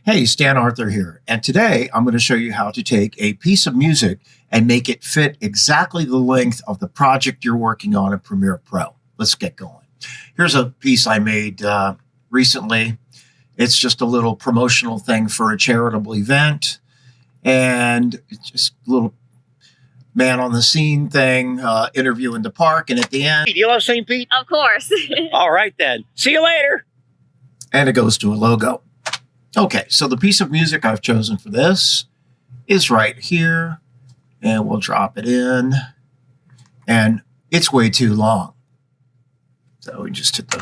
Hey, Stan Arthur here, and today I'm going to show you how to take a piece of music and make it fit exactly the length of the project you're working on in Premiere Pro. Let's get going. Here's a piece I made recently. It's just a little promotional thing for a charitable event, and it's just a little man on the scene thing, interview in the park, and at the end... Do you love St. Pete? Of course. All right then. See you later. And it goes to a logo. Okay, so the piece of music I've chosen for this is right here, and we'll drop it in, and it's way too long. So we just hit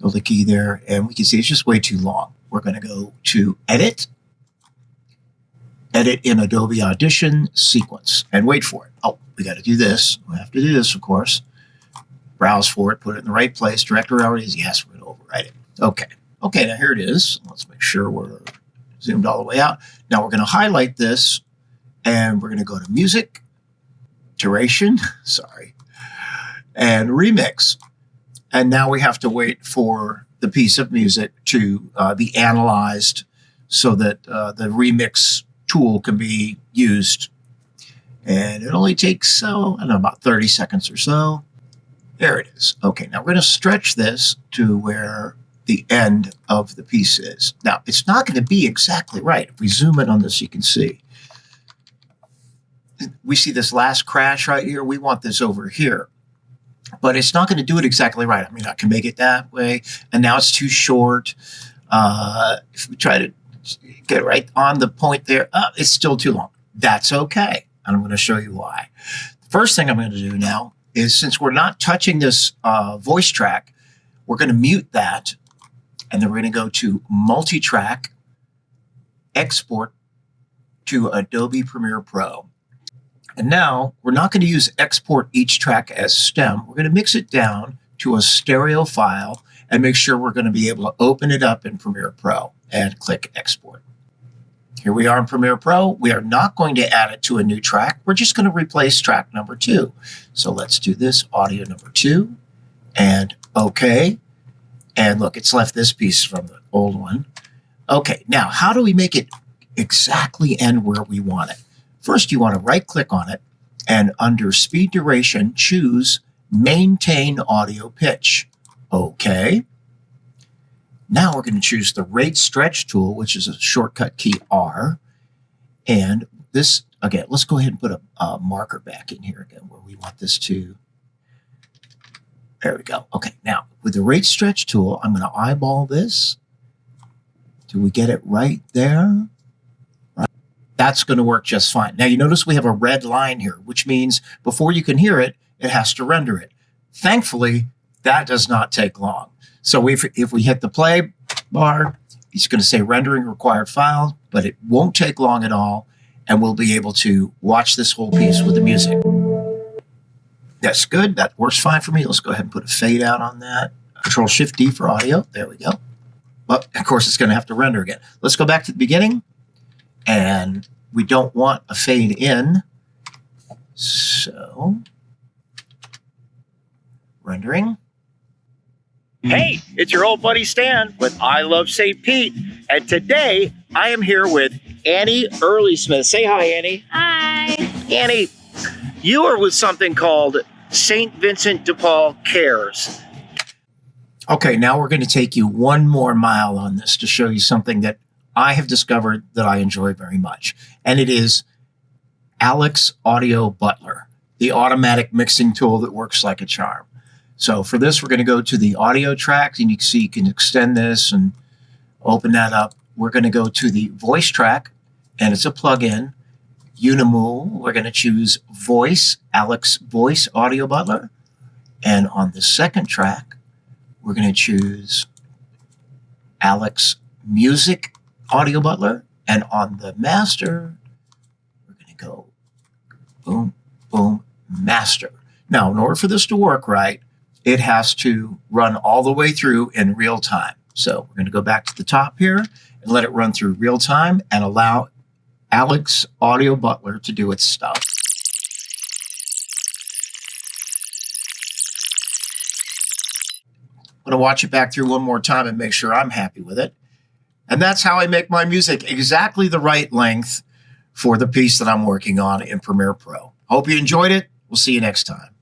the key there, and we can see it's just way too long. We're going to go to Edit in Adobe Audition, Sequence, and wait for it. Oh, we got to do this. We have to do this, of course. Browse for it, put it in the right place. Directory already is yes, we're going to overwrite it. Okay, now here it is. Let's make sure we're zoomed all the way out. Now we're going to highlight this, and we're going to go to Music, Duration, and Remix. And now we have to wait for the piece of music to be analyzed so that the remix tool can be used. And it only takes, I don't know, about 30 seconds or so. There it is. Okay, now we're going to stretch this to where the end of the piece is. Now, it's not going to be exactly right. If we zoom in on this, you can see. We see this last crash right here. We want this over here. But it's not going to do it exactly right. I mean, I can make it that way. And now it's too short. If we try to get right on the point there, it's still too long. That's okay. And I'm going to show you why. The first thing I'm going to do now is, since we're not touching this voice track, we're going to mute that. And then we're going to go to Multi-Track, Export to Adobe Premiere Pro. And now we're not going to use export each track as stem. We're going to mix it down to a stereo file and make sure we're going to be able to open it up in Premiere Pro and click Export. Here we are in Premiere Pro. We are not going to add it to a new track. We're just going to replace track number 2. So let's do this, audio number 2, and OK. And look, it's left this piece from the old one. Okay, now how do we make it exactly end where we want it? First, you want to right-click on it, and under Speed Duration, choose Maintain Audio Pitch. Okay. Now we're going to choose the Rate Stretch tool, which is a shortcut key R. And this, again, let's go ahead and put a marker back in here again where we want this to. There we go. Okay, now with the Rate Stretch tool, I'm going to eyeball this. Do we get it right there? Right. That's going to work just fine. Now you notice we have a red line here, which means before you can hear it, it has to render it. Thankfully, that does not take long. So if we hit the play bar, it's going to say rendering required file, but it won't take long at all, and we'll be able to watch this whole piece with the music. That's good. That works fine for me. Let's go ahead and put a fade out on that. Control-Shift-D for audio. There we go. But, of course, it's going to have to render again. Let's go back to the beginning. And we don't want a fade in. So, rendering. Hey, it's your old buddy Stan with I Love St. Pete. And today I am here with Annie Earlysmith. Say hi, Annie. Hi. Annie, you are with something called St. Vincent de Paul Cares. Okay, now we're going to take you one more mile on this to show you something that I have discovered that I enjoy very much. And it is Alex Audio Butler, the automatic mixing tool that works like a charm. So for this, we're going to go to the audio track, and you can see you can extend this and open that up. We're going to go to the voice track, and it's a plugin. Unimul, we're going to choose Voice, Alex Voice Audio Butler. And on the second track, we're going to choose Alex Music Audio Butler. And on the master, we're going to go boom, boom, master. Now, in order for this to work right, it has to run all the way through in real time. So we're going to go back to the top here and let it run through real time and allow Alex Audio Butler to do its stuff. I'm going to watch it back through one more time and make sure I'm happy with it. And that's how I make my music exactly the right length for the piece that I'm working on in Premiere Pro. Hope you enjoyed it. We'll see you next time.